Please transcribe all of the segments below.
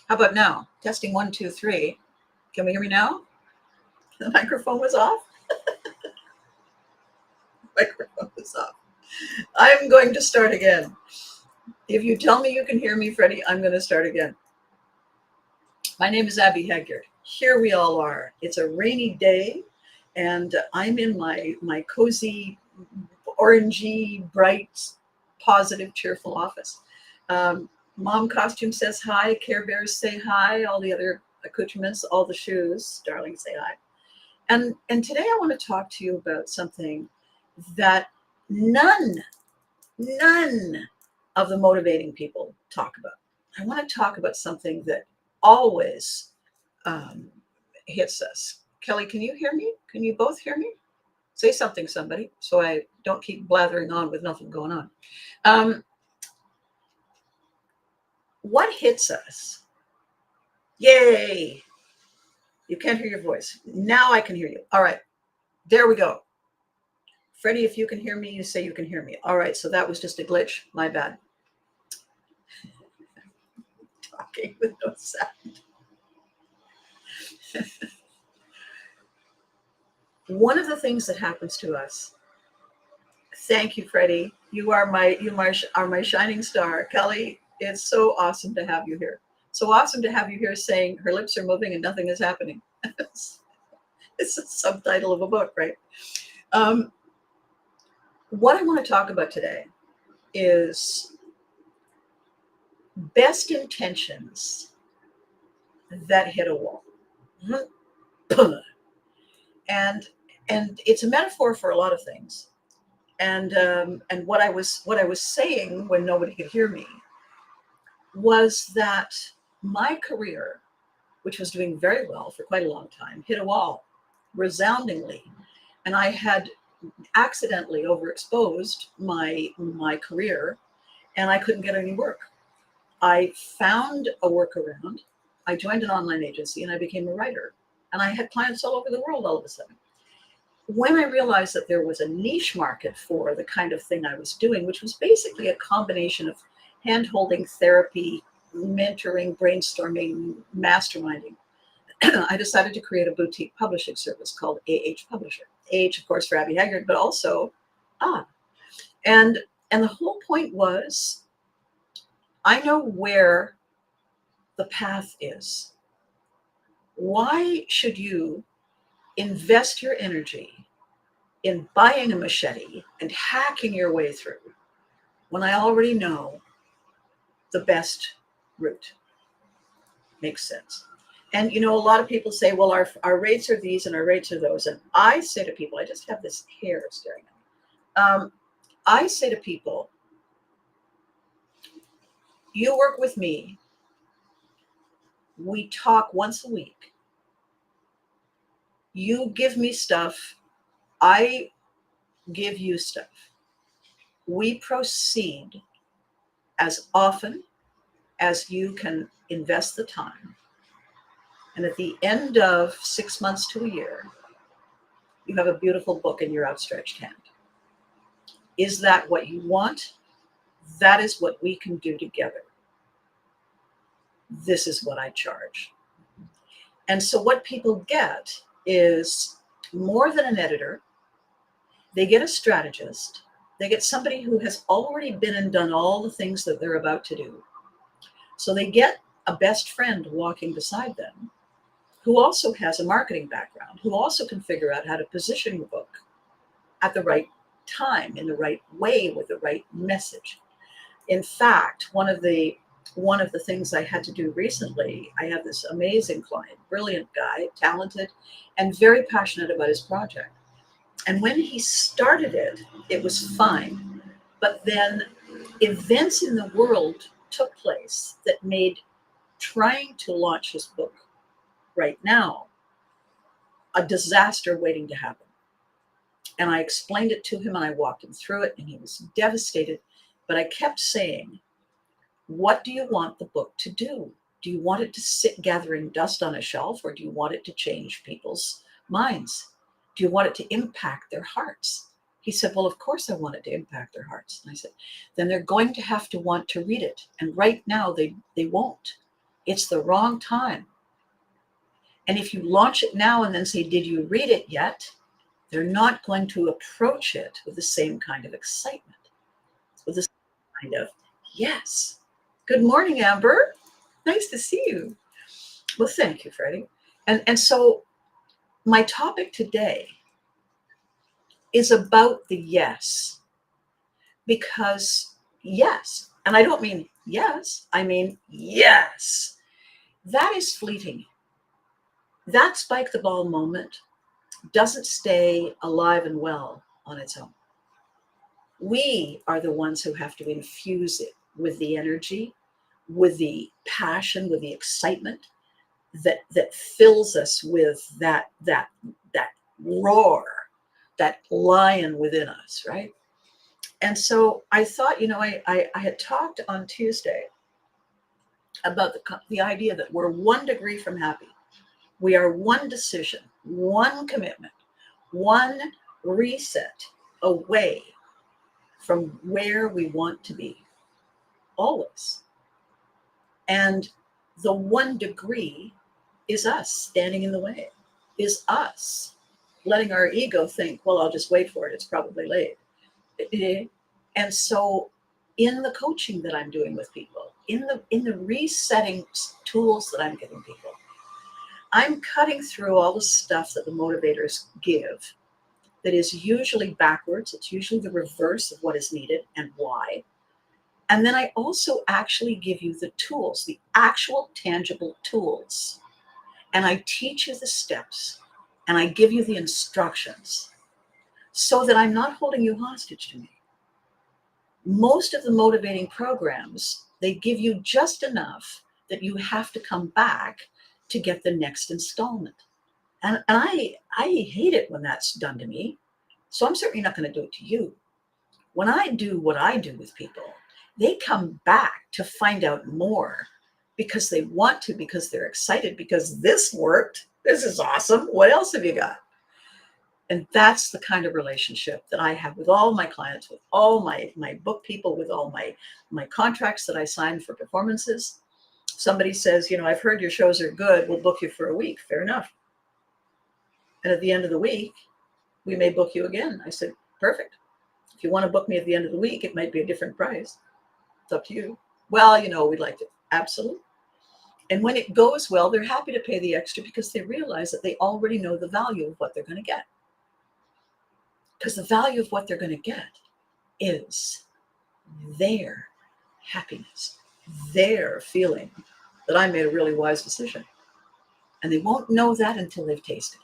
How about now? Testing 1, 2, 3. Can we hear me now? The microphone was off. Microphone was off. I'm going to start again. If you tell me you can hear me, Freddie, I'm going to start again. My name is Abby Haggard. Here we all are. It's a rainy day, and I'm in my cozy, orangey, bright, positive, cheerful office. Mom Costume says hi. Care Bears say hi. All the other accoutrements, all the shoes, darling, say hi. And today I want to talk to you about something that none of the motivating people talk about. I want to talk about something that always hits us. Kelly, can you hear me? Can you both hear me? Say something, somebody, so I don't keep blathering on with nothing going on. What hits us? Yay! You can't hear your voice. Now I can hear you. All right. There we go. Freddie, if you can hear me, you say you can hear me. All right. So that was just a glitch. My bad. Talking with no sound. One of the things that happens to us. Thank you, Freddie. You are my shining star. Kelly, it's so awesome to have you here. So awesome to have you here saying her lips are moving and nothing is happening. It's a subtitle of a book, right? What I want to talk about today is best intentions that hit a wall. And it's a metaphor for a lot of things. And what I was saying when nobody could hear me was that my career, which was doing very well for quite a long time, hit a wall resoundingly. And I had accidentally overexposed my career, and I couldn't get any work. I found a workaround. I joined an online agency and I became a writer. And I had clients all over the world all of a sudden. When I realized that there was a niche market for the kind of thing I was doing, which was basically a combination of hand-holding, therapy, mentoring, brainstorming, masterminding, I decided to create a boutique publishing service called AH Publisher. AH, of course, for Abby Haggard, but also And the whole point was, I know where the path is. Why should you invest your energy in buying a machete and hacking your way through when I already know the best route? Makes sense. And a lot of people say, well, our rates are these and our rates are those. And I say to people, I just have this hair staring at me. I say to people, you work with me. We talk once a week. You give me stuff. I give you stuff. We proceed as often as you can invest the time. And at the end of 6 months to a year, you have a beautiful book in your outstretched hand. Is that what you want? That is what we can do together. This is what I charge. And so what people get is more than an editor. They get a strategist. They get somebody who has already been and done all the things that they're about to do. So they get a best friend walking beside them who also has a marketing background, who also can figure out how to position your book at the right time, in the right way, with the right message. In fact, one of the things I had to do recently, I have this amazing client, brilliant guy, talented, and very passionate about his project. And when he started it, it was fine. But then events in the world took place that made trying to launch his book right now a disaster waiting to happen. And I explained it to him and I walked him through it and he was devastated. But I kept saying, what do you want the book to do? Do you want it to sit gathering dust on a shelf, or do you want it to change people's minds? Do you want it to impact their hearts? He said, well, of course I want it to impact their hearts. And I said, then they're going to have to want to read it. And right now they won't. It's the wrong time. And if you launch it now and then say, did you read it yet? They're not going to approach it with the same kind of excitement, with the same kind of, yes. Good morning, Amber. Nice to see you. Well, thank you, Freddie. And so my topic today is about the yes, because yes, and I don't mean yes, I mean yes. That is fleeting. That spike the ball moment doesn't stay alive and well on its own. We are the ones who have to infuse it with the energy, with the passion, with the excitement that fills us with that roar, that lion within us, right? And so I thought, I had talked on Tuesday about the idea that we're 1 degree from happy. We are one decision, one commitment, one reset away from where we want to be, always. And the 1 degree is us standing in the way, is us letting our ego think, well, I'll just wait for it. It's probably late. And so in the coaching that I'm doing with people, in the resetting tools that I'm giving people, I'm cutting through all the stuff that the motivators give that is usually backwards. It's usually the reverse of what is needed and why. And then I also actually give you the tools, the actual tangible tools. And I teach you the steps and I give you the instructions so that I'm not holding you hostage to me. Most of the motivating programs, they give you just enough that you have to come back to get the next installment. And I hate it when that's done to me. So I'm certainly not going to do it to you. When I do what I do with people, they come back to find out more because they want to, because they're excited, because this worked. This is awesome. What else have you got? And that's the kind of relationship that I have with all my clients, with all my book people, with all my contracts that I sign for performances. Somebody says, I've heard your shows are good. We'll book you for a week. Fair enough. And at the end of the week, we may book you again. I said, perfect. If you want to book me at the end of the week, it might be a different price. It's up to you. Well, we'd like to. Absolutely. And when it goes well, they're happy to pay the extra because they realize that they already know the value of what they're going to get. Because the value of what they're going to get is their happiness, their feeling that I made a really wise decision. And they won't know that until they've tasted it.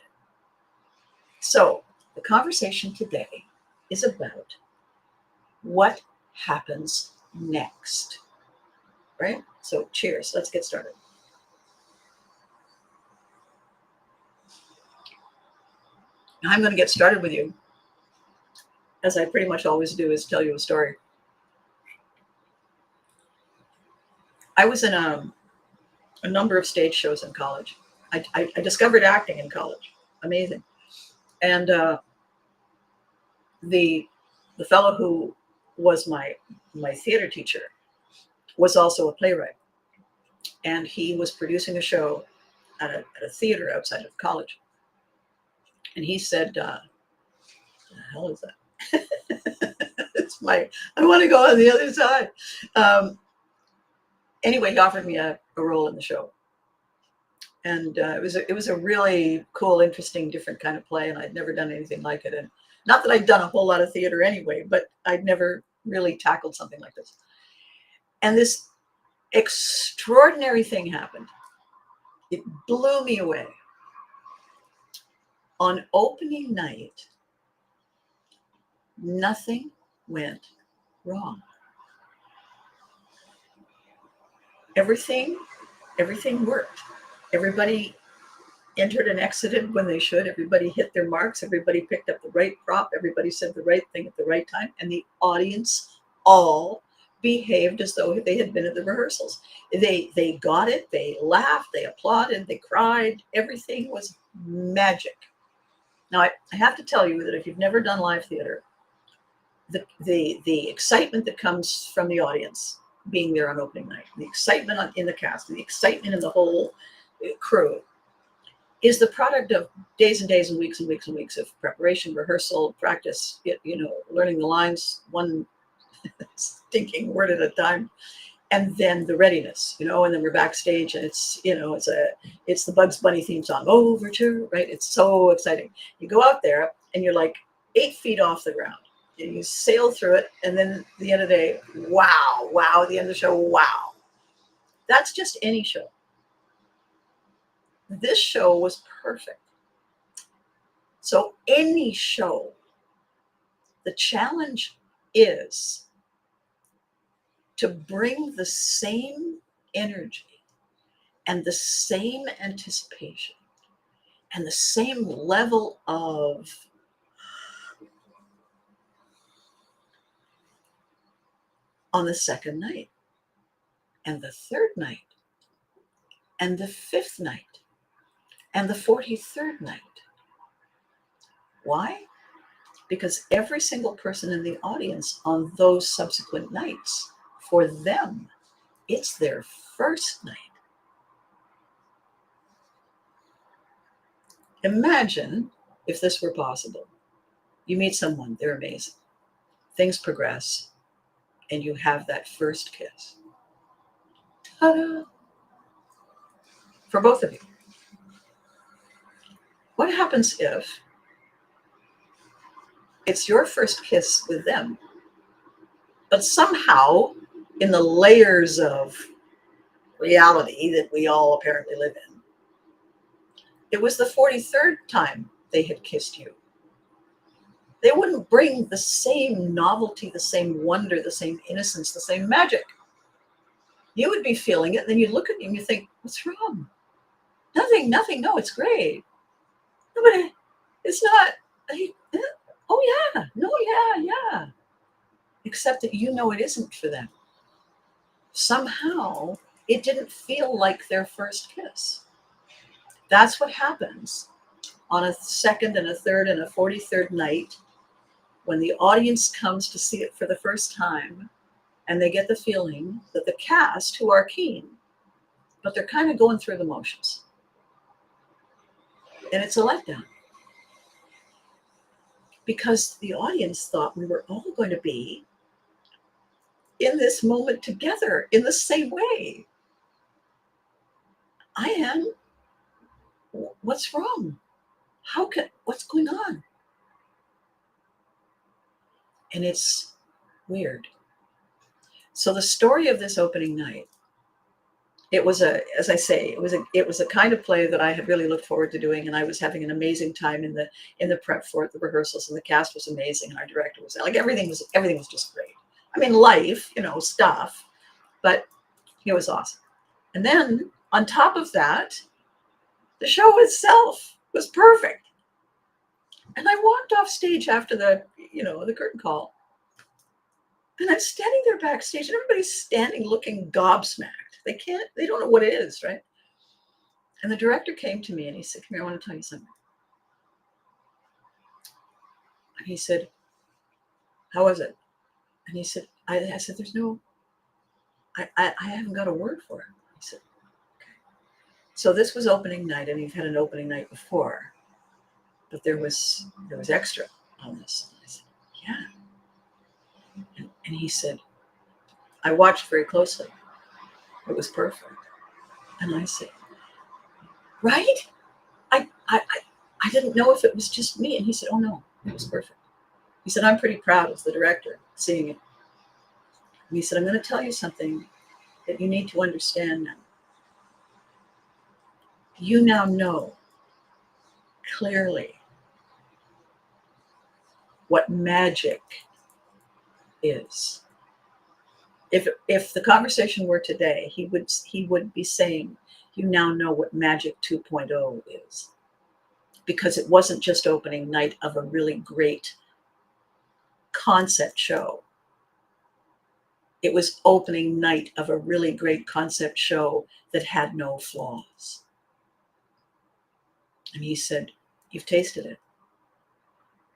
So the conversation today is about what happens next, right? So cheers, let's get started. I'm going to get started with you, as I pretty much always do, is tell you a story. I was in a number of stage shows in college. I discovered acting in college. Amazing. And the fellow who was my theater teacher was also a playwright. And he was producing a show at a theater outside of college. And he said, the hell is that? I want to go on the other side. Anyway, he offered me a role in the show. And it was a really cool, interesting, different kind of play. And I'd never done anything like it. And not that I'd done a whole lot of theater anyway, but I'd never really tackled something like this. And this extraordinary thing happened. It blew me away. On opening night, nothing went wrong. Everything worked. Everybody entered and exited when they should. Everybody hit their marks. Everybody picked up the right prop. Everybody said the right thing at the right time. And the audience all behaved as though they had been at the rehearsals. They got it. They laughed. They applauded. They cried. Everything was magic. Now, I have to tell you that if you've never done live theater, the excitement that comes from the audience being there on opening night, the excitement in the cast, the excitement in the whole crew is the product of days and days and weeks and weeks and weeks of preparation, rehearsal, practice, learning the lines one stinking word at a time. And then the readiness, and then we're backstage and it's the Bugs Bunny theme song, Overture, right? It's so exciting. You go out there and you're like 8 feet off the ground. You sail through it, and then at the end of the day, wow, at the end of the show, wow. That's just any show. This show was perfect. So any show, the challenge is to bring the same energy and the same anticipation and the same level of on the second night and the third night and the fifth night and the 43rd night. Why? Because every single person in the audience on those subsequent nights, for them, it's their first night. Imagine if this were possible. You meet someone, they're amazing. Things progress, and you have that first kiss. Ta-da! For both of you. What happens if it's your first kiss with them, but somehow in the layers of reality that we all apparently live in, it was the 43rd time they had kissed you? They wouldn't bring the same novelty, the same wonder, the same innocence, the same magic. You would be feeling it, and then you look at me and you think, what's wrong? Nothing, no, it's great. No, but it's not. Oh, yeah, no, yeah. Except that it isn't for them. Somehow, it didn't feel like their first kiss. That's what happens on a second and a third and a 43rd night when the audience comes to see it for the first time, and they get the feeling that the cast, who are keen, but they're kind of going through the motions. And it's a letdown. Because the audience thought we were all going to be in this moment together in the same way. I am. What's wrong? What's going on? And it's weird. So the story of this opening night, it was as I say, it was a kind of play that I had really looked forward to doing, and I was having an amazing time in the prep for it, the rehearsals, and the cast was amazing, and our director was like, everything was just great. I mean, life, stuff, but it was awesome. And then on top of that, the show itself was perfect. And I walked off stage after the curtain call, and I'm standing there backstage, and everybody's standing looking gobsmacked. They don't know what it is, right? And the director came to me and he said, come here, I want to tell you something. And he said, how was it? And he said, I said, I haven't got a word for it. He said, okay. So this was opening night, and you've had an opening night before, but there was extra on this. And I said, yeah. And he said, I watched very closely. It was perfect. And I said, right? I didn't know if it was just me. And he said, oh no, it was perfect. He said, I'm pretty proud as the director seeing it. And he said, I'm going to tell you something that you need to understand now. You now know clearly what magic is. If the conversation were today, he would be saying, you now know what Magic 2.0 is. Because it wasn't just opening night of a really great concept show. It was opening night of a really great concept show that had no flaws. And he said, you've tasted it.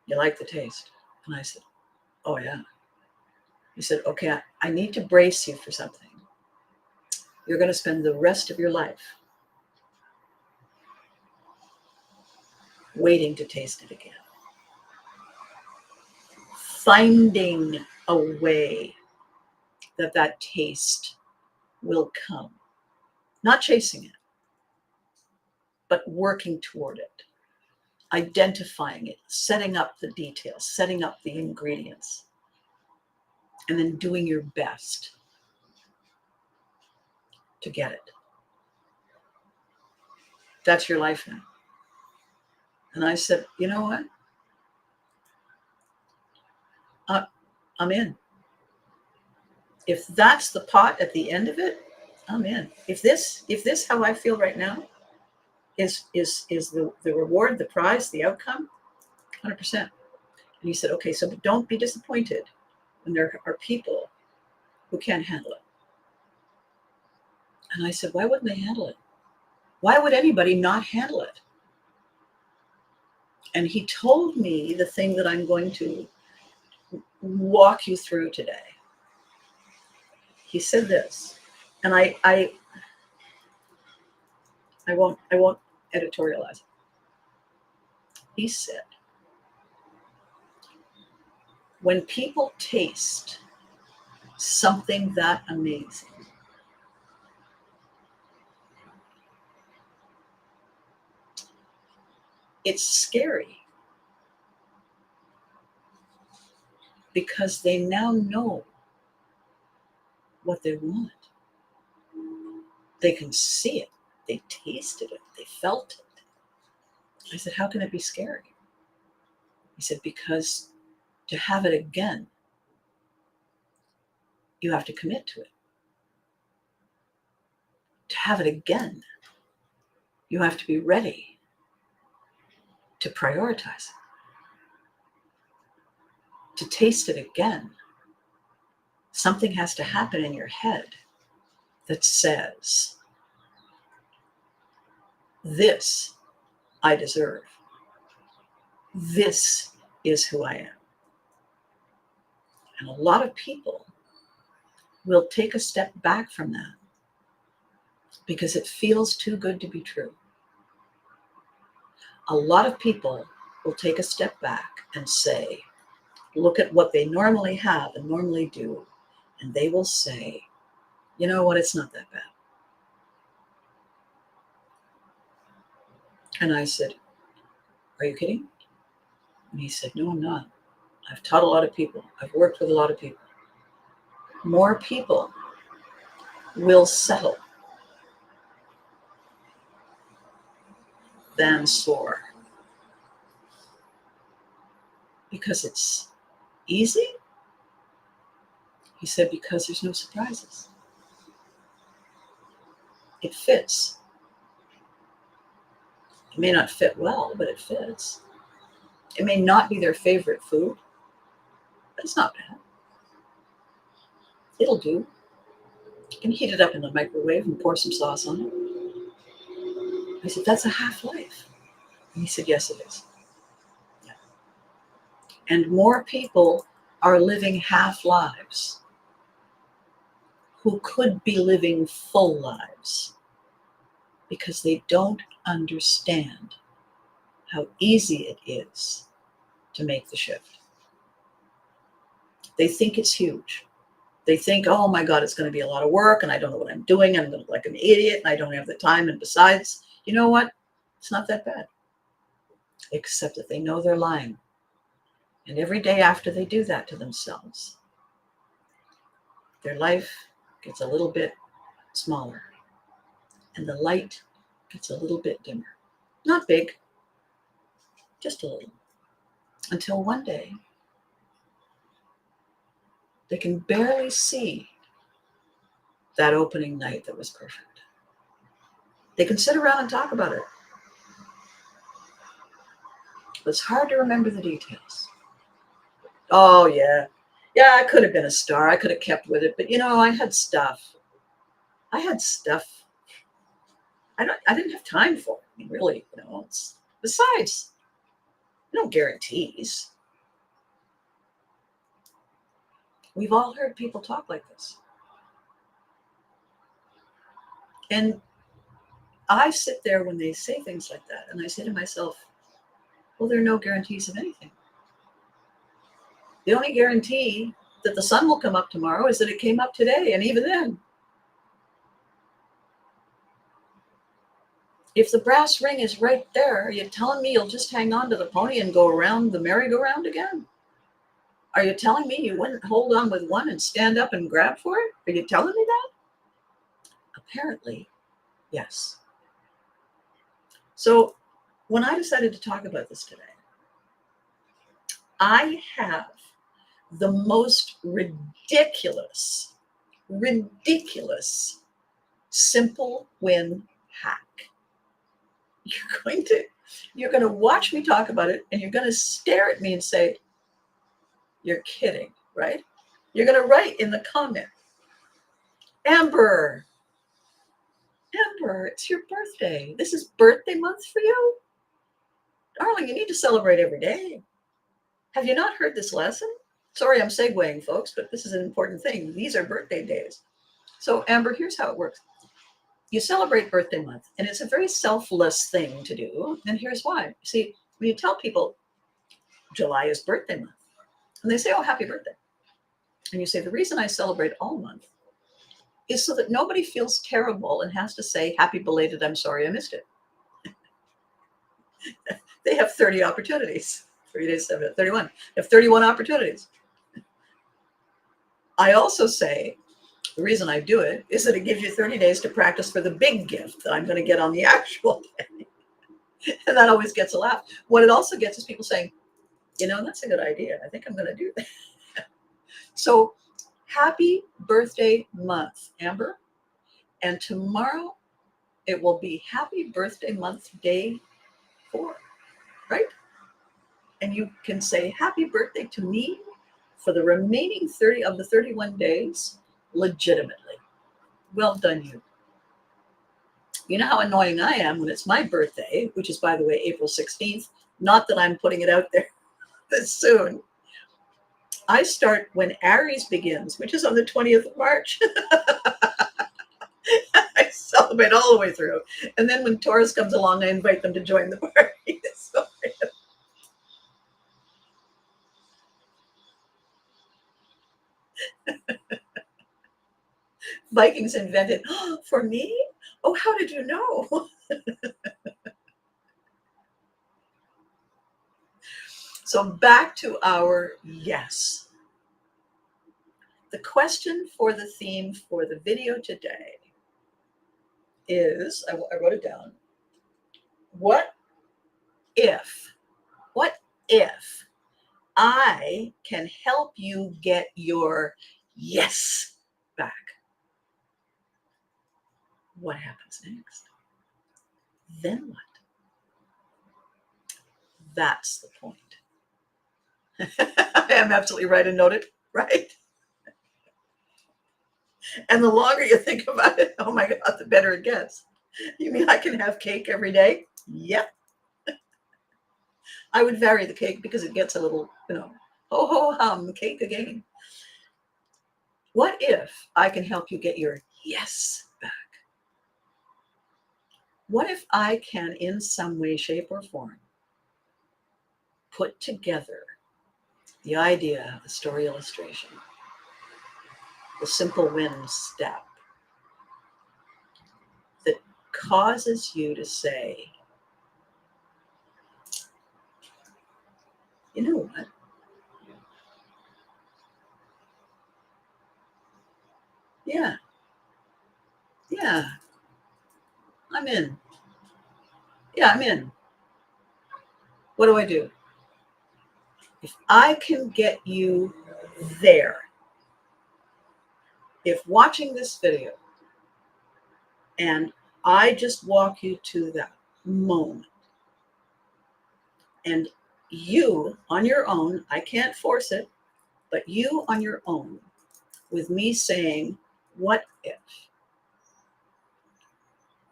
You like the taste? And I said, oh yeah. He said, okay, I need to brace you for something. You're going to spend the rest of your life waiting to taste it again. Finding a way that taste will come. Not chasing it, but working toward it. Identifying it, setting up the details, setting up the ingredients, and then doing your best to get it. That's your life now. And I said, you know what? I'm in. If that's the pot at the end of it, I'm in. If this how I feel right now is the reward, the prize, the outcome, 100%. And he said, okay, so don't be disappointed when there are people who can't handle it. And I said, why wouldn't they handle it? Why would anybody not handle it? And he told me the thing that I'm going to walk you through today. He said this, and I won't editorialize it. He said, when people taste something that amazing, it's scary because they now know what they want. They can see it. They tasted it. They felt it. I said, how can it be scary? He said, because to have it again, you have to commit to it. To have it again, you have to be ready to prioritize it. To taste it again, something has to happen in your head that says, this I deserve. This is who I am. And a lot of people will take a step back from that because it feels too good to be true. A lot of people will take a step back and say, look at what they normally have and normally do, and they will say, you know what, it's not that bad. And I said, are you kidding? And he said, no, I'm not. I've taught a lot of people. I've worked with a lot of people. More people will settle than soar. Because it's easy? He said, because there's no surprises. It fits. It may not fit well, but it fits. It may not be their favorite food, but it's not bad. It'll do. You can heat it up in the microwave and pour some sauce on it. I said, that's a half life. And he said, yes, it is. Yeah. And more people are living half lives who could be living full lives because they don't understand how easy it is to make the shift. They think it's huge. They think, oh my God, it's going to be a lot of work and I don't know what I'm doing. I'm going to look like an idiot and I don't have the time. And besides, you know what? It's not that bad. Except that they know they're lying. And every day after they do that to themselves, their life gets a little bit smaller and the light gets a little bit dimmer. Not big, just a little. Until one day, they can barely see that opening night that was perfect. They can sit around and talk about it. But it's hard to remember the details. Oh, yeah. Yeah, I could have been a star. I could have kept with it. But, you know, I had stuff. I didn't have time for it. I mean, really, you know. Besides, no guarantees. We've all heard people talk like this. And I sit there when they say things like that, and I say to myself, well, there are no guarantees of anything. The only guarantee that the sun will come up tomorrow is that it came up today. And even then, if the brass ring is right there, are you telling me you'll just hang on to the pony and go around the merry-go-round again? Are you telling me you wouldn't hold on with one and stand up and grab for it? Are you telling me that? Apparently, yes. So when I decided to talk about this today, I have the most ridiculous simple win hack. You're going to watch me talk about it, and you're going to stare at me and say, you're kidding, right? You're going to write in the comment, Amber, it's your birthday. This is birthday month for you? Darling, you need to celebrate every day. Have you not heard this lesson? Sorry, I'm segueing, folks, but this is an important thing. These are birthday days. So, Amber, here's how it works. You celebrate birthday month, and it's a very selfless thing to do. And here's why. See, when you tell people July is birthday month, and they say, oh, happy birthday. And you say, the reason I celebrate all month is so that nobody feels terrible and has to say, happy belated, I'm sorry I missed it. They have 30 opportunities. 3 days, 7, 31. They have 31 opportunities. I also say, the reason I do it is that it gives you 30 days to practice for the big gift that I'm going to get on the actual day. And that always gets a laugh. What it also gets is people saying, you know, that's a good idea. I think I'm going to do that. So happy birthday month, Amber. And tomorrow it will be happy birthday month day 4, right? And you can say happy birthday to me for the remaining 30 of the 31 days legitimately. Well done, you. You know how annoying I am when it's my birthday, which is, by the way, April 16th. Not that I'm putting it out there this soon. I start when Aries begins, which is on the 20th of March. I celebrate all the way through. And then when Taurus comes along, I invite them to join the party. So, Vikings invented, oh, for me? Oh, how did you know? So back to our yes. The question for the theme for the video today is, I wrote it down. What if I can help you get your yes back? What happens next? Then what? That's the point. I am absolutely right and noted, right? And the longer you think about it, oh my God, the better it gets. You mean I can have cake every day? Yep. I would vary the cake because it gets a little, ho ho hum, cake again. What if I can help you get your yes back? What if I can, in some way, shape, or form, put together the idea, the story illustration, the simple win step that causes you to say, you know what? Yeah, I'm in. Yeah, I'm in. What do I do? If I can get you there, if watching this video and I just walk you to that moment, and you on your own, I can't force it, but you on your own, with me saying, what if?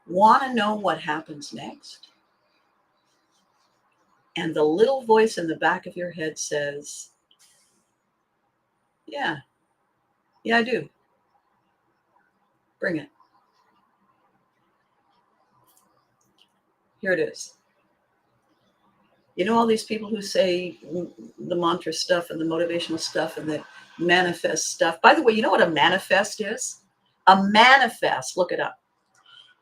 Want to know what happens next? And the little voice in the back of your head says, yeah, Yeah, I do. Bring it. Here it is. You know, all these people who say the mantra stuff and the motivational stuff and the manifest stuff. By the way, you know what a manifest is? A manifest, look it up.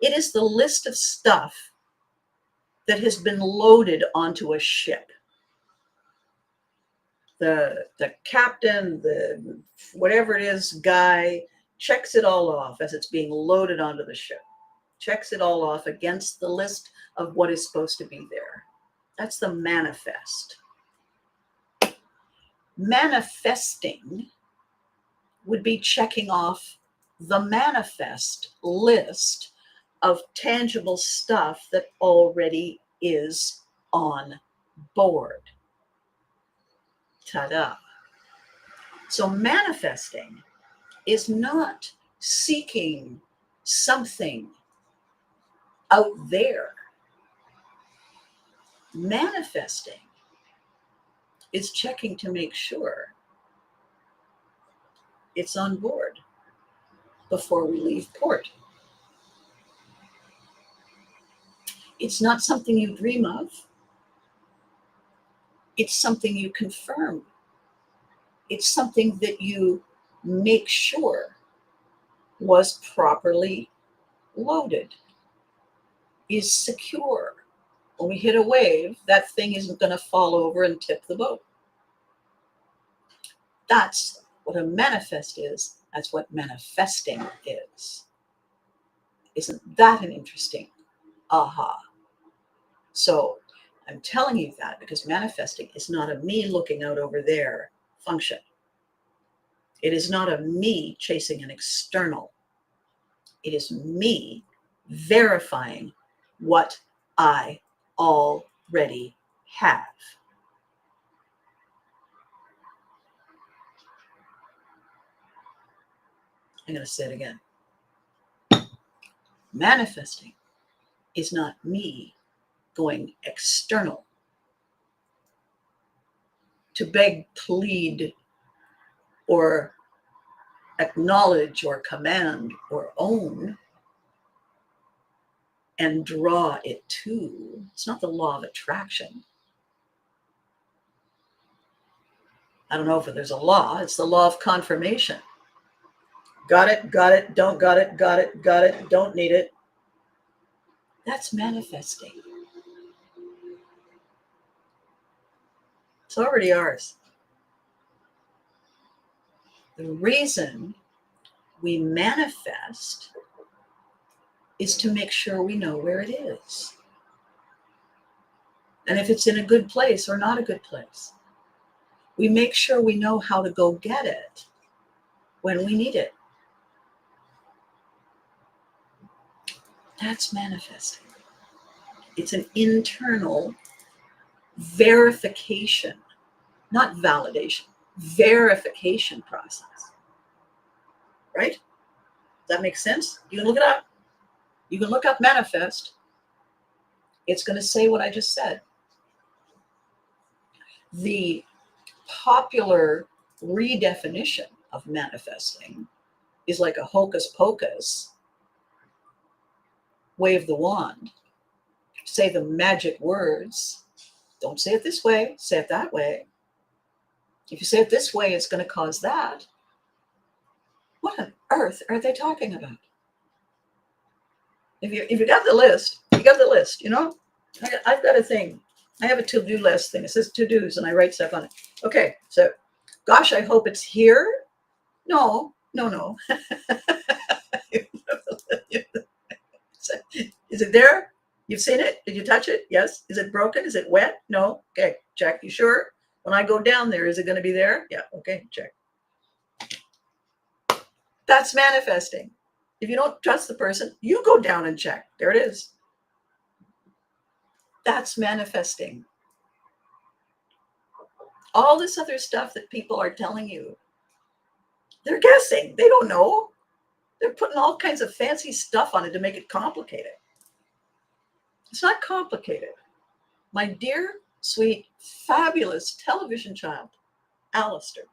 It is the list of stuff that has been loaded onto a ship. The captain, the whatever it is, guy, checks it all off as it's being loaded onto the ship. Checks it all off against the list of what is supposed to be there. That's the manifest. Manifesting would be checking off the manifest list of tangible stuff that already is on board. Ta-da. So manifesting is not seeking something out there. Manifesting is checking to make sure it's on board before we leave port. It's not something you dream of. It's something you confirm. It's something that you make sure was properly loaded, is secure. When we hit a wave, that thing isn't going to fall over and tip the boat. That's what a manifest is. That's what manifesting is. Isn't that an interesting aha? So I'm telling you that because manifesting is not a me looking out over there function. It is not a me chasing an external. It is me verifying what I already have. I'm going to say it again. Manifesting is not me going external to beg, plead, or acknowledge, or command, or own, and draw it to. It's not the law of attraction. I don't know if there's a law. It's the law of confirmation. Got it, don't got it, don't need it. That's manifesting. It's already ours. The reason we manifest is to make sure we know where it is. And if it's in a good place or not a good place. We make sure we know how to go get it when we need it. That's manifesting. It's an internal verification, not validation, verification process. Right? Does that make sense? You can look it up. You can look up manifest. It's going to say what I just said. The popular redefinition of manifesting is like a hocus pocus, wave the wand, say the magic words. Don't say it this way, say it that way. If you say it this way, it's going to cause that. What on earth are they talking about? If you got the list, you got the list, you know? I've got a thing. I have a to-do list thing. It says to-dos, and I write stuff on it. Okay, so, gosh, I hope it's here. No. Is it there? You've seen it? Did you touch it? Yes. Is it broken? Is it wet? No. Okay, check. You sure? When I go down there, is it going to be there? Yeah. Okay, check. That's manifesting. If you don't trust the person, you go down and check. There it is. That's manifesting. All this other stuff that people are telling you, they're guessing. They don't know. They're putting all kinds of fancy stuff on it to make it complicated. It's not complicated. My dear, sweet, fabulous television child, Alistair.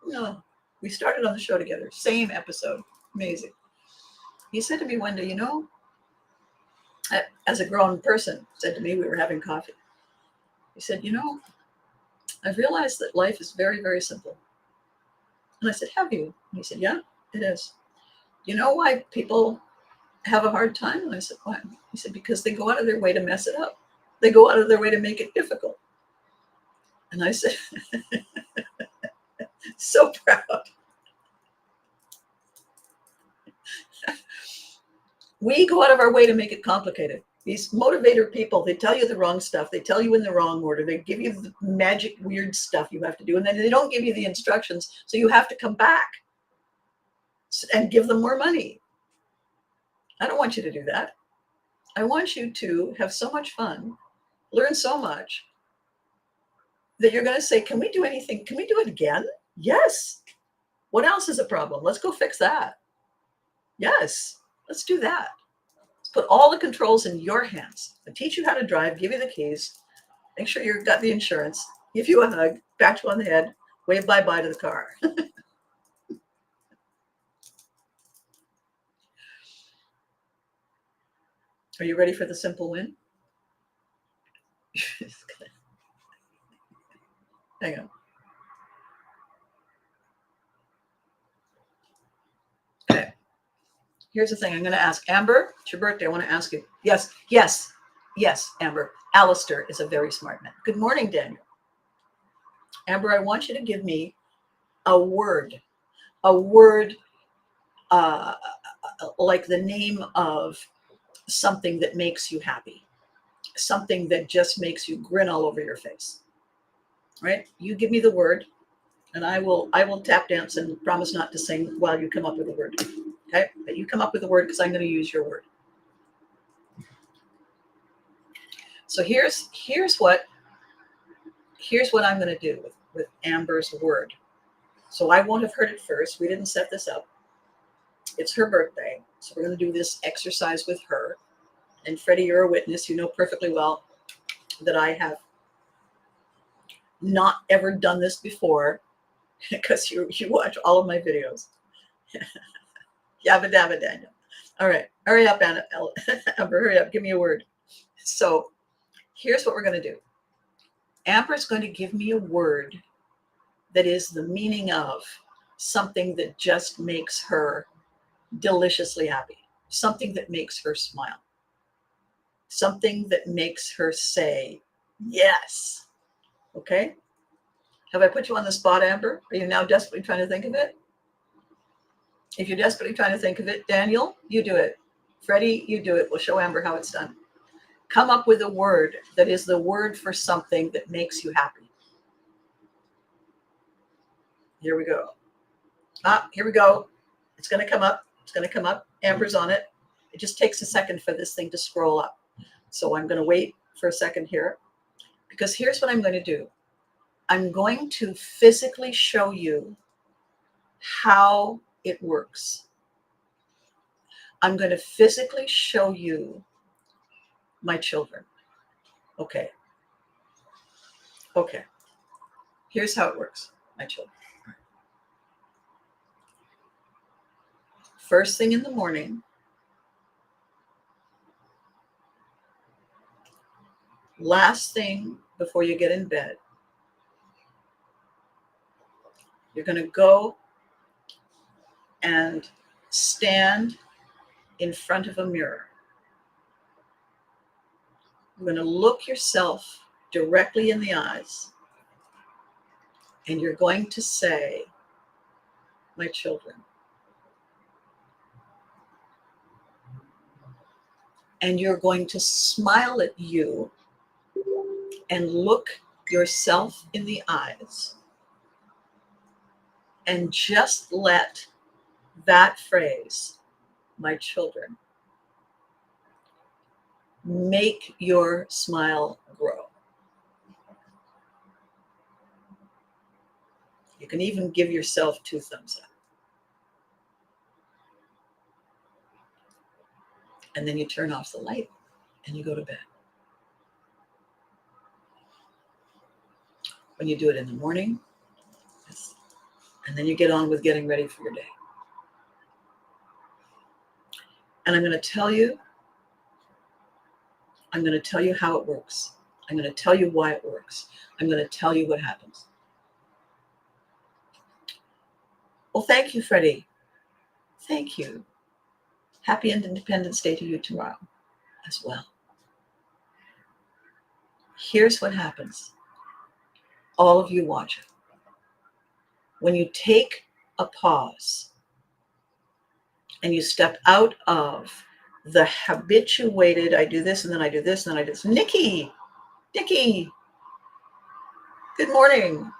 No. We started on the show together, same episode. Amazing. He said to me one day, you know, as a grown person, said to me, we were having coffee. He said, you know, I've realized that life is very, very simple. And I said, have you? And he said, yeah, it is. You know why people have a hard time? And I said, why? He said, because they go out of their way to mess it up. They go out of their way to make it difficult. And I said, so proud. We go out of our way to make it complicated. These motivator people, they tell you the wrong stuff. They tell you in the wrong order. They give you the magic, weird stuff you have to do. And then they don't give you the instructions. So you have to come back and give them more money. I don't want you to do that. I want you to have so much fun, learn so much that you're going to say, can we do anything? Can we do it again? Yes. What else is a problem? Let's go fix that. Yes, let's do that. Let's put all the controls in your hands. I teach you how to drive, give you the keys, make sure you've got the insurance, give you a hug, pat you on the head, wave bye-bye to the car. Are you ready for the simple win? Hang on. Okay. Here's the thing. I'm going to ask Amber. It's your birthday. I want to ask you. Yes, yes, yes, Amber. Alistair is a very smart man. Good morning, Daniel. Amber, I want you to give me a word like the name of something that makes you happy, something that just makes you grin all over your face. Right? You give me the word, and I will tap dance and promise not to sing while you come up with a word. Okay? But you come up with a word because I'm going to use your word. So here's what I'm going to do with Amber's word. So I won't have heard it first. We didn't set this up. It's her birthday. So we're going to do this exercise with her. And Freddie, you're a witness. You know perfectly well that I have not ever done this before because you watch all of my videos. Yabba dabba, Daniel. All right. Hurry up, Amber. Hurry up. Give me a word. So here's what we're going to do. Amber's going to give me a word that is the meaning of something that just makes her deliciously happy, something that makes her smile, something that makes her say, yes. Okay? Have I put you on the spot, Amber? Are you now desperately trying to think of it? If you're desperately trying to think of it, Daniel, you do it. Freddie, you do it. We'll show Amber how it's done. Come up with a word that is the word for something that makes you happy. Here we go. Here we go. It's going to come up. It's going to come up. Amber's on it. It just takes a second for this thing to scroll up. So I'm going to wait for a second here, because here's what I'm going to do. I'm going to physically show you how it works. I'm going to physically show you my children. Okay. Okay. Here's how it works, my children. First thing in the morning, last thing before you get in bed, you're going to go and stand in front of a mirror. You're going to look yourself directly in the eyes, and you're going to say, my children. And you're going to smile at you and look yourself in the eyes and just let that phrase, my children, make your smile grow. You can even give yourself 2 thumbs up. And then you turn off the light and you go to bed. When you do it in the morning, And then you get on with getting ready for your day. And I'm going to tell you how it works. I'm going to tell you why it works. I'm going to tell you what happens. Well, thank you, Freddie. Thank you. Happy Independence Day to you tomorrow as well. Here's what happens. All of you watch it. When you take a pause and you step out of the habituated, I do this and then I do this and then I do this. Nikki, good morning.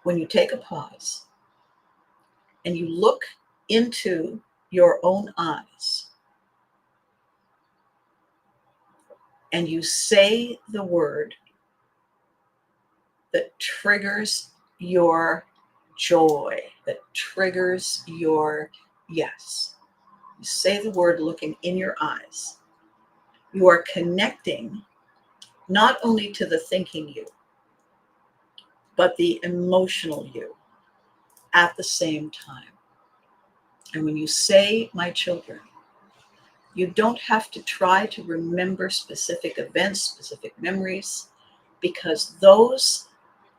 When you take a pause and you look into your own eyes and you say the word that triggers your joy, that triggers your yes. You say the word looking in your eyes. You are connecting not only to the thinking you, but the emotional you at the same time. And when you say, my children, you don't have to try to remember specific events, specific memories, because those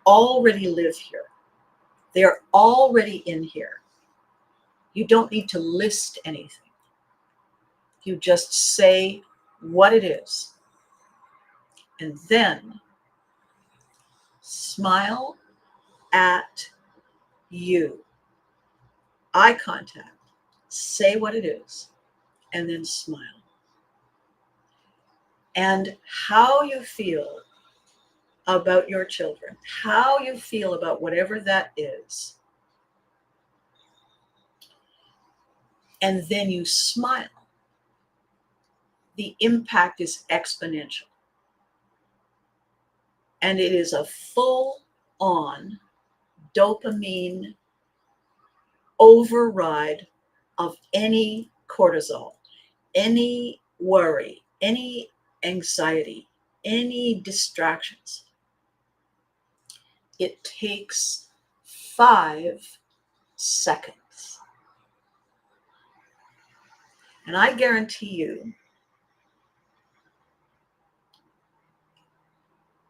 already live here. They're already in here. You don't need to list anything. You just say what it is. And then smile at you. Eye contact. Say what it is. And then smile. And how you feel about your children, how you feel about whatever that is, and then you smile, the impact is exponential. And it is a full-on dopamine override of any cortisol, any worry, any anxiety, any distractions. It takes 5 seconds. And I guarantee you,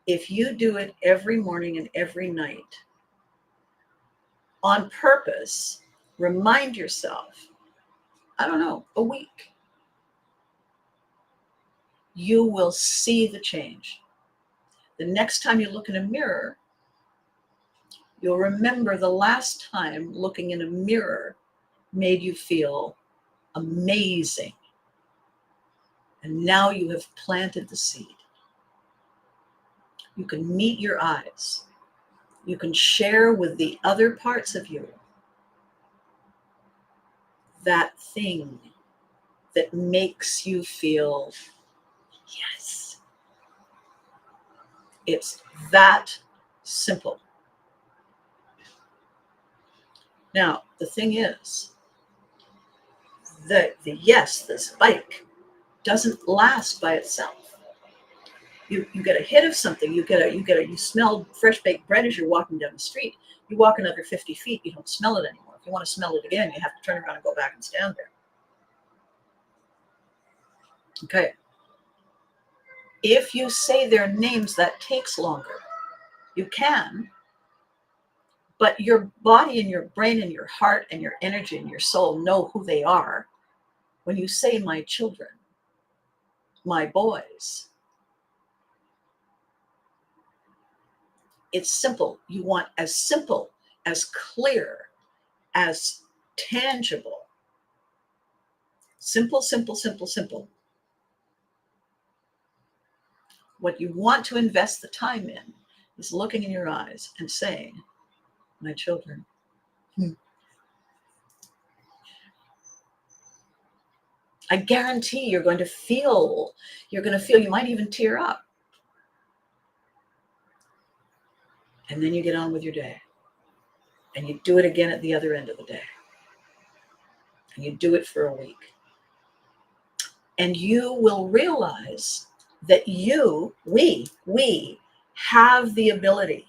if you do it every morning and every night, on purpose, remind yourself, I don't know, a week, you will see the change. The next time you look in a mirror, you'll remember the last time looking in a mirror made you feel amazing. And now you have planted the seed. You can meet your eyes. You can share with the other parts of you that thing that makes you feel yes. It's that simple. Now, the thing is that the spike doesn't last by itself. You get a hit of something, you smell fresh baked bread as you're walking down the street. You walk another 50 feet, you don't smell it anymore. If you want to smell it again, you have to turn around and go back and stand there. Okay. If you say their names, that takes longer. You can, but your body and your brain and your heart and your energy and your soul know who they are. When you say my children, my boys, it's simple. You want as simple, as clear, as tangible. Simple, simple, simple, simple. What you want to invest the time in is looking in your eyes and saying, my children. I guarantee you're going to feel, you might even tear up. And then you get on with your day. And you do it again at the other end of the day. And you do it for a week. And you will realize that we have the ability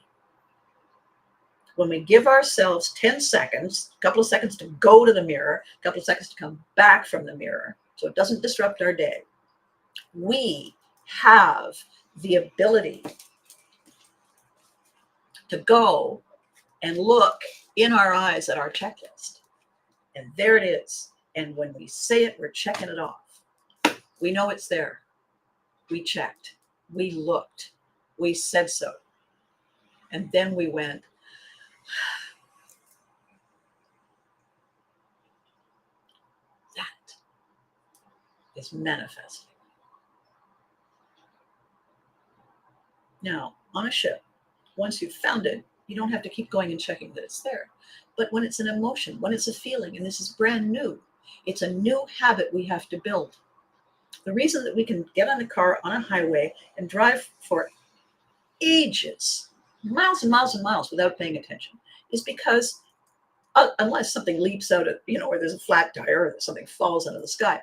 When we give ourselves 10 seconds, a couple of seconds to go to the mirror, a couple of seconds to come back from the mirror, so it doesn't disrupt our day, we have the ability to go and look in our eyes at our checklist. And there it is. And when we say it, we're checking it off. We know it's there. We checked. We looked. We said so. And then we went, that is manifesting. Now, on a ship, once you've found it, you don't have to keep going and checking that it's there. But when it's an emotion, when it's a feeling, and this is brand new, it's a new habit we have to build. The reason that we can get on a car on a highway and drive for ages, miles and miles and miles without paying attention, is because unless something leaps out of, or there's a flat tire or something falls out of the sky,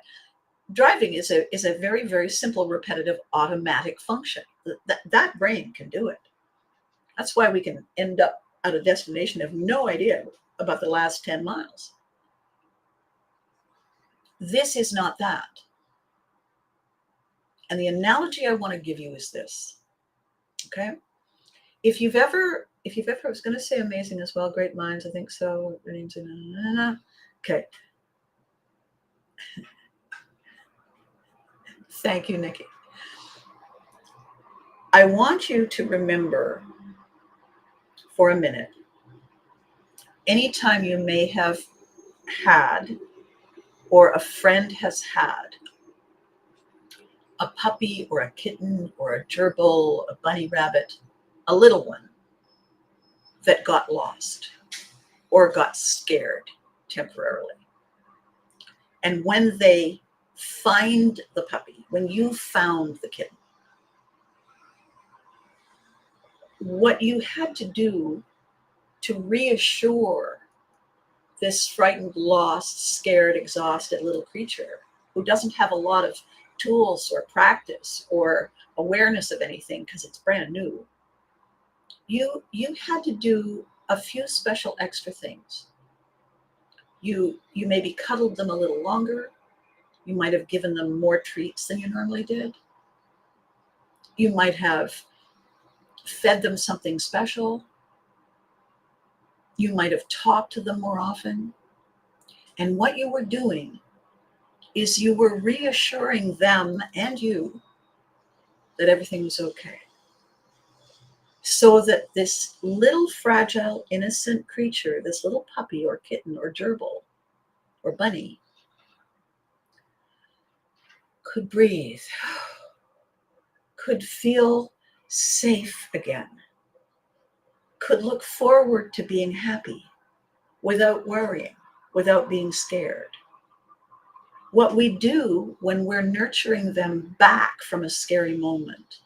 driving is a very, very simple, repetitive, automatic function. That brain can do it. That's why we can end up at a destination, have no idea about the last 10 miles. This is not that. And the analogy I want to give you is this, okay? If you've ever, I was going to say amazing as well, great minds, I think so. Okay. Thank you, Nikki. I want you to remember for a minute, anytime you may have had, or a friend has had, a puppy or a kitten or a gerbil, a bunny rabbit, a little one that got lost or got scared temporarily. And when they find the puppy, when you found the kitten, what you had to do to reassure this frightened, lost, scared, exhausted little creature who doesn't have a lot of tools or practice or awareness of anything because it's brand new, you had to do a few special extra things. You maybe cuddled them a little longer. You might have given them more treats than you normally did. You might have fed them something special. You might have talked to them more often. And what you were doing is you were reassuring them and you that everything was okay. So that this little fragile, innocent creature, this little puppy or kitten or gerbil or bunny, could breathe, could feel safe again, could look forward to being happy without worrying, without being scared. What we do when we're nurturing them back from a scary moment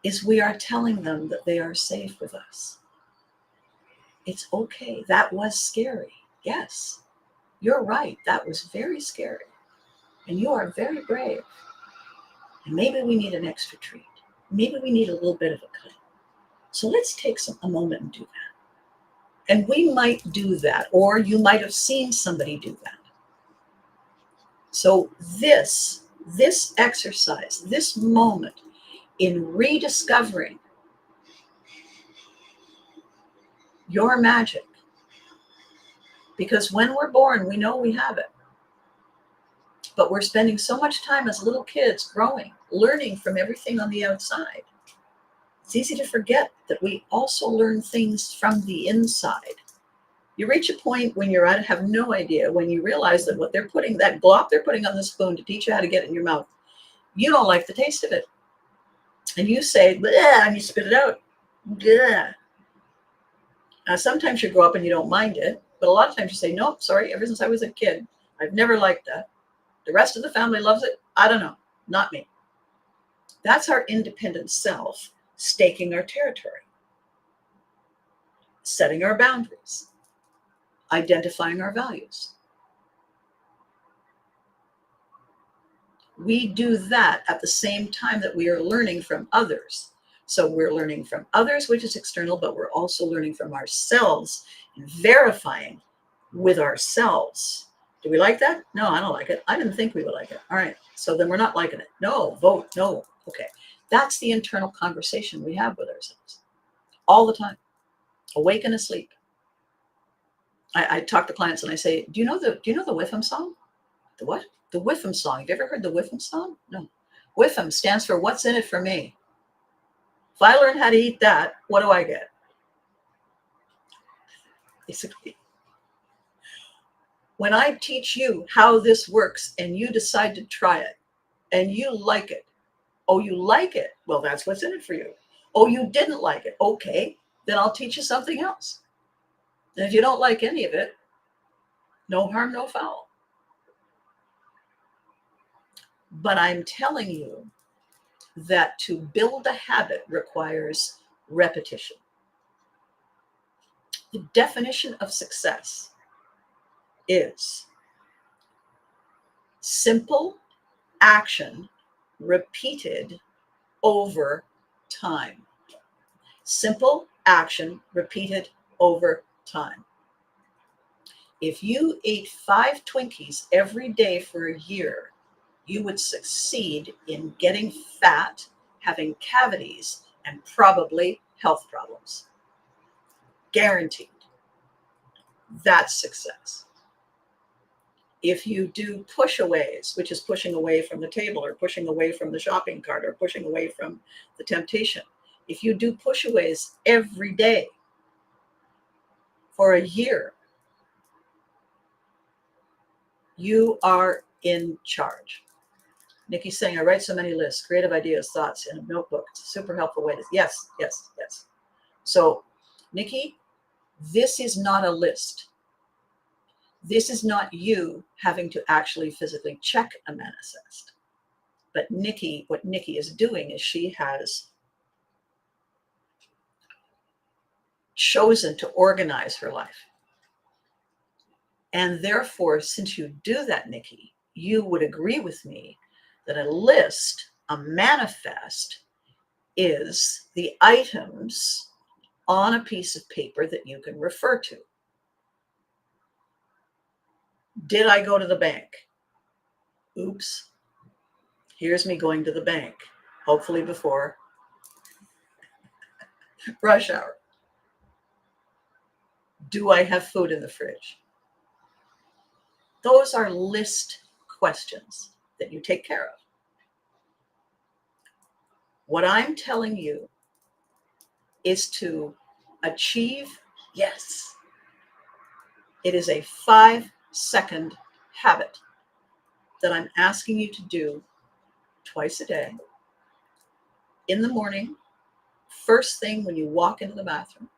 is we are telling them that they are safe with us. It's okay. That was scary. Yes, you're right. That was very scary. And you are very brave. And maybe we need an extra treat. Maybe we need a little bit of a cut. So let's take a moment and do that. And we might do that, or you might have seen somebody do that. So this exercise, this moment in rediscovering your magic, because when we're born, we know we have it. But we're spending so much time as little kids growing, learning from everything on the outside. It's easy to forget that we also learn things from the inside. You reach a point when you're have no idea, when you realize that what they're putting, that glop they're putting on the spoon to teach you how to get it in your mouth, you don't like the taste of it. And you say, bleh, and you spit it out. Bleh. Now, sometimes you grow up and you don't mind it, but a lot of times you say, nope, sorry, ever since I was a kid, I've never liked that. The rest of the family loves it. I don't know, not me. That's our independent self staking our territory, setting our boundaries, identifying our values. We do that at the same time that we are learning from others So we're learning from others, which is external, but we're also learning from ourselves and verifying with ourselves. Do we like that? No, I don't like it. I didn't think we would like it. All right. So then we're not liking it. No, vote. No. Okay. That's the internal conversation we have with ourselves all the time, awake and asleep. I talk to clients and I say, do you know the WIFM song? The what? The WIFM song. Have you ever heard the WIFM song? No. WIFM stands for what's in it for me. If I learn how to eat that, what do I get? Basically, when I teach you how this works and you decide to try it and you like it, oh, you like it? Well, that's what's in it for you. Oh, you didn't like it? Okay, then I'll teach you something else. And if you don't like any of it, no harm, no foul. But I'm telling you that to build a habit requires repetition. The definition of success is simple action repeated over time. Simple action repeated over time. If you ate 5 Twinkies every day for a year, you would succeed in getting fat, having cavities, and probably health problems. Guaranteed. That's success. If you do push-aways, which is pushing away from the table or pushing away from the shopping cart or pushing away from the temptation, if you do push-aways every day for a year, you are in charge. Nikki's saying, I write so many lists, creative ideas, thoughts in a notebook. It's a super helpful way to, yes, yes, yes. So, Nikki, this is not a list. This is not you having to actually physically check a manifest. But Nikki, what Nikki is doing is she has chosen to organize her life. And therefore, since you do that, Nikki, you would agree with me that a list, a manifest, is the items on a piece of paper that you can refer to. Did I go to the bank? Oops. Here's me going to the bank, hopefully before rush hour. Do I have food in the fridge? Those are list questions that you take care of. What I'm telling you is to achieve, yes, it is a 5-second habit that I'm asking you to do twice a day, in the morning, first thing when you walk into the bathroom,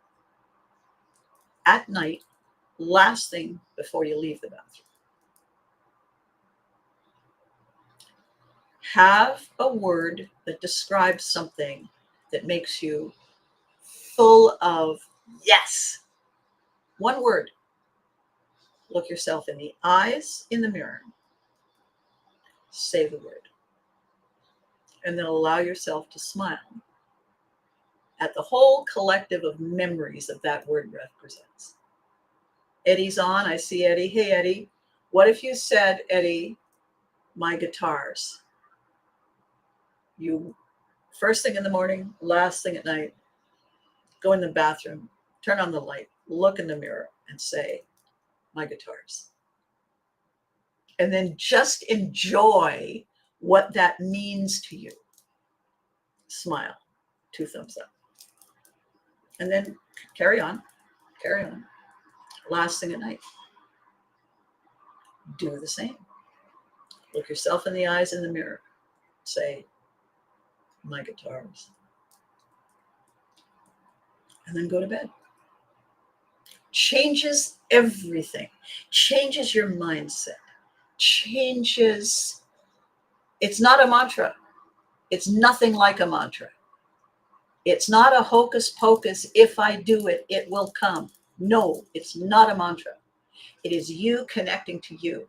at night, last thing before you leave the bathroom. Have a word that describes something that makes you full of yes. One word. Look yourself in the eyes in the mirror. Say the word. And then allow yourself to smile at the whole collective of memories that that word represents. Eddie's on. I see Eddie. Hey, Eddie. What if you said, Eddie, my guitars? You, first thing in the morning, last thing at night, go in the bathroom, turn on the light, look in the mirror and say, my guitars. And then just enjoy what that means to you. Smile, 2 thumbs up. And then carry on. Last thing at night, do the same. Look yourself in the eyes in the mirror. Say, my guitars. And then go to bed. Changes everything. Changes your mindset. Changes. It's not a mantra. It's nothing like a mantra. It's not a hocus pocus. If I do it, it will come. No, it's not a mantra. It is you connecting to you.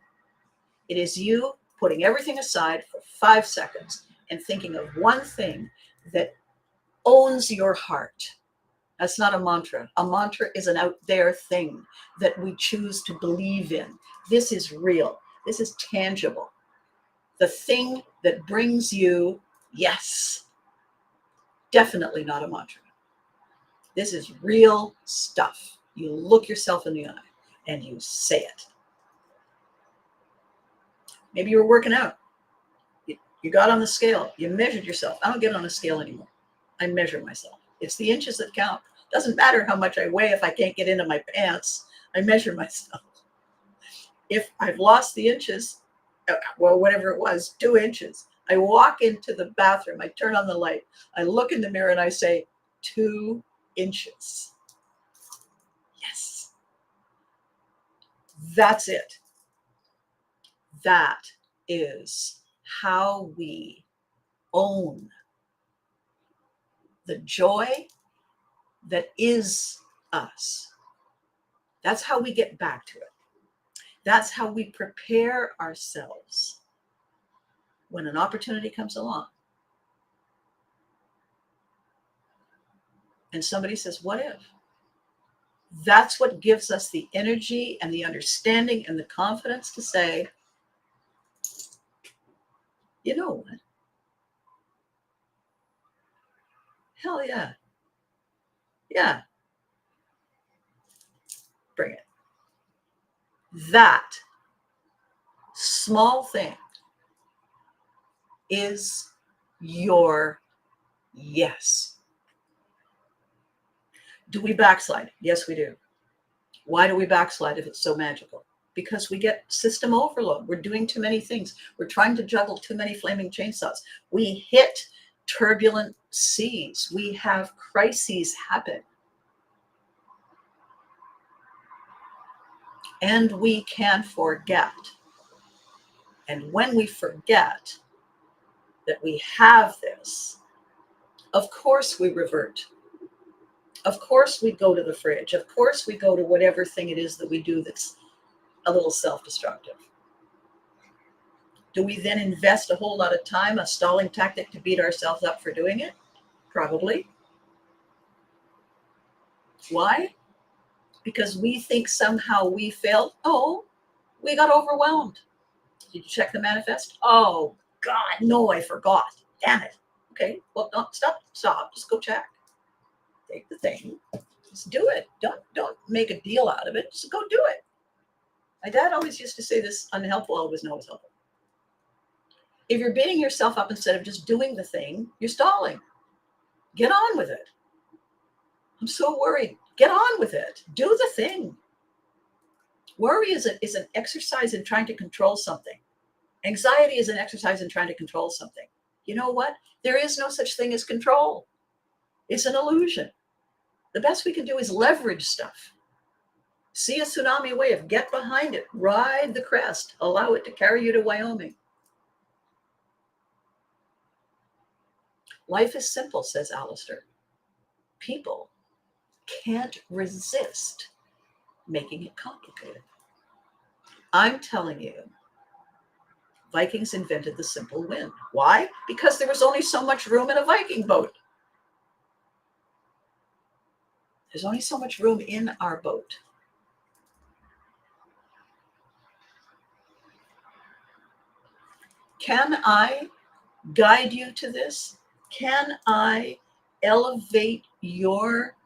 It is you putting everything aside for 5 seconds and thinking of one thing that owns your heart. That's not a mantra. A mantra is an out there thing that we choose to believe in. This is real. This is tangible. The thing that brings you yes. Definitely not a mantra. This is real stuff. You look yourself in the eye and you say it. Maybe you were working out. You got on the scale. You measured yourself. I don't get on a scale anymore. I measure myself. It's the inches that count. Doesn't matter how much I weigh if I can't get into my pants. I measure myself. If I've lost the inches, well, whatever it was, 2 inches, I walk into the bathroom. I turn on the light. I look in the mirror and I say, 2 inches. Yes. That's it. That is how we own the joy that is us. That's how we get back to it. That's how we prepare ourselves when an opportunity comes along. And somebody says, what if? That's what gives us the energy and the understanding and the confidence to say, you know what? Hell yeah. Yeah. Bring it. That small thing is your yes. Do we backslide? Yes, we do. Why do we backslide if it's so magical? Because we get system overload. We're doing too many things. We're trying to juggle too many flaming chainsaws. We hit turbulent seas. We have crises happen. And we can forget. And when we forget that we have this, of course we revert. Of course we go to the fridge. Of course we go to whatever thing it is that we do that's a little self-destructive. Do we then invest a whole lot of time, a stalling tactic to beat ourselves up for doing it? Probably. Why? Because we think somehow we failed. Oh, we got overwhelmed. Did you check the manifest? Oh, God, no, I forgot. Damn it. Okay, well, don't stop. Just go check. Take the thing. Just do it. Don't make a deal out of it. Just go do it. My dad always used to say this: unhelpful always knows helpful. If you're beating yourself up instead of just doing the thing, you're stalling. Get on with it. I'm so worried. Get on with it. Do the thing. Worry is an exercise in trying to control something. Anxiety is an exercise in trying to control something. You know what? There is no such thing as control. It's an illusion. The best we can do is leverage stuff. See a tsunami wave, get behind it, ride the crest, allow it to carry you to Wyoming. Life is simple, says Alistair. People can't resist making it complicated. I'm telling you, Vikings invented the simple win. Why? Because there was only so much room in a Viking boat. There's only so much room in our boat. Can I guide you to this? Can I elevate your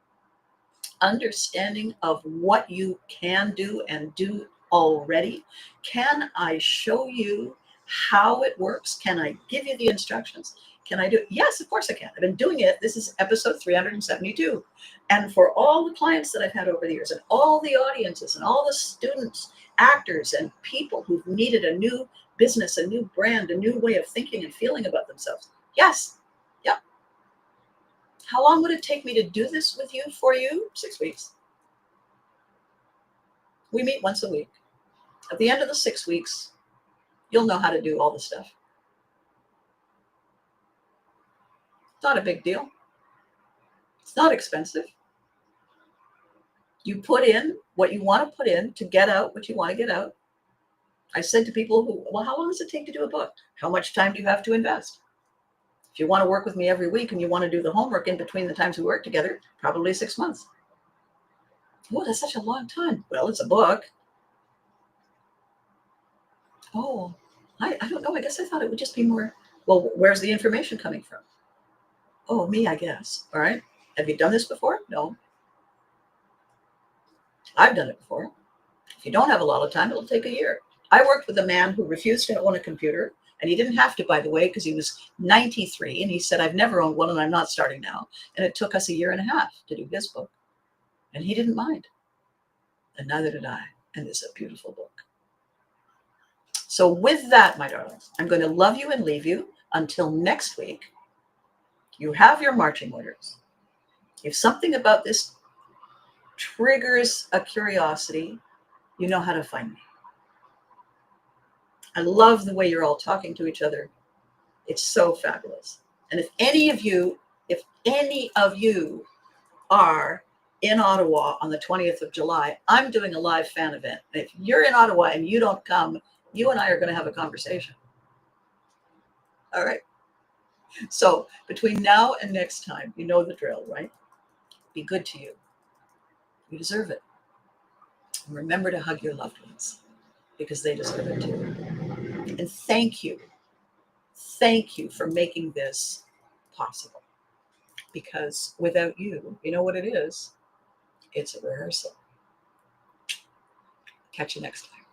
understanding of what you can do and do already? Can I show you how it works? Can I give you the instructions? Can I do it? Yes, of course I can. I've been doing it. This is episode 372. And for all the clients that I've had over the years and all the audiences and all the students, actors and people who've needed a new business, a new brand, a new way of thinking and feeling about themselves. Yes. Yep. How long would it take me to do this with you, for you? 6 weeks. We meet once a week. At the end of the 6 weeks, you'll know how to do all the stuff. It's not a big deal. It's not expensive. You put in what you want to put in to get out what you want to get out. I said to people well, how long does it take to do a book? How much time do you have to invest? If you want to work with me every week and you want to do the homework in between the times we work together, probably 6 months. Oh, that's such a long time. Well, it's a book. Oh, I don't know. I guess I thought it would just be more. Well, where's the information coming from? Oh, me, I guess. All right. Have you done this before? No. I've done it before. If you don't have a lot of time, it'll take a year. I worked with a man who refused to own a computer, and he didn't have to, by the way, because he was 93, and he said, I've never owned one, and I'm not starting now. And it took us a year and a half to do his book, and he didn't mind, and neither did I. And it's a beautiful book. So with that, my darlings, I'm going to love you and leave you until next week. You have your marching orders. If something about this triggers a curiosity, you know how to find me. I love the way you're all talking to each other. It's so fabulous. And if any of you are in Ottawa on the 20th of July, I'm doing a live fan event. And if you're in Ottawa and you don't come, you and I are going to have a conversation. All right. So between now and next time, you know the drill, right? Be good to you. You deserve it. And remember to hug your loved ones because they deserve it too. And thank you. Thank you for making this possible. Because without you, you know what it is? It's a rehearsal. Catch you next time.